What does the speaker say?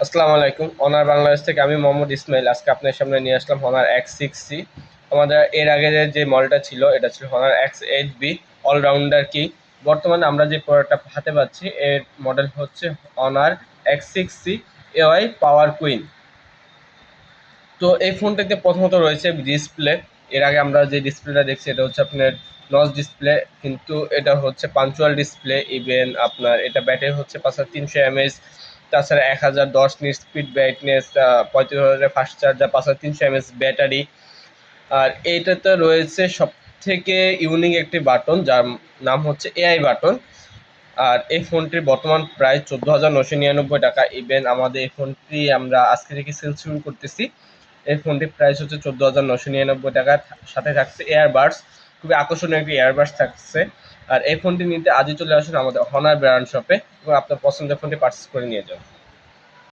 আসসালামু আলাইকুম। অনার বাংলাদেশ থেকে আমি মোহাম্মদ ইসমাইল আজকে আপনার সামনে নিয়ে আসলাম হনার X6C। আমাদের এর আগে যে মডেলটা ছিল এটা ছিল হনার X8B অলরাউন্ডার কি। বর্তমানে আমরা যে প্রোডাক্টটা হাতে পাচ্ছি এর মডেল হচ্ছে অনার X6C AI পাওয়ার কুইন। তো এই ফোনটাতে প্রথমত রয়েছে ডিসপ্লে। এর আগে আমরা যে ডিসপ্লেটা দেখছি এটা হচ্ছে আপনার নচ ডিসপ্লে, কিন্তু এটা হচ্ছে পাঞ্চুয়াল ডিসপ্লে। ইভেন আপনার এটা ব্যাটারি হচ্ছে 5300 mAh, তাছাড়া 1010 nit speed brightness, 35,000 fast charger, 5300 mAh battery. আর এইটাতে রয়েছে সব থেকে ইউনিক একটি বাটন যার নাম হচ্ছে এআই বাটন। আর এই ফোনটির বর্তমান প্রাইস 14,999 টাকা। ইভেন আমাদের এই ফোনটি আমরা আজকে থেকে সেল শুরু করতেছি। এই ফোনটির প্রাইস হচ্ছে 14,999 টাকা। সাথে থাকছে এয়ারবাডস, খুবই আকর্ষণীয় একটি এয়ারবাডস থাকছে। আর এই ফোনটি নিতে আজই চলে আসুন আমাদের হনার ব্র্যান্ড শপে এবং আপনার পছন্দের ফোনটি পারচেস করে নিয়ে যান।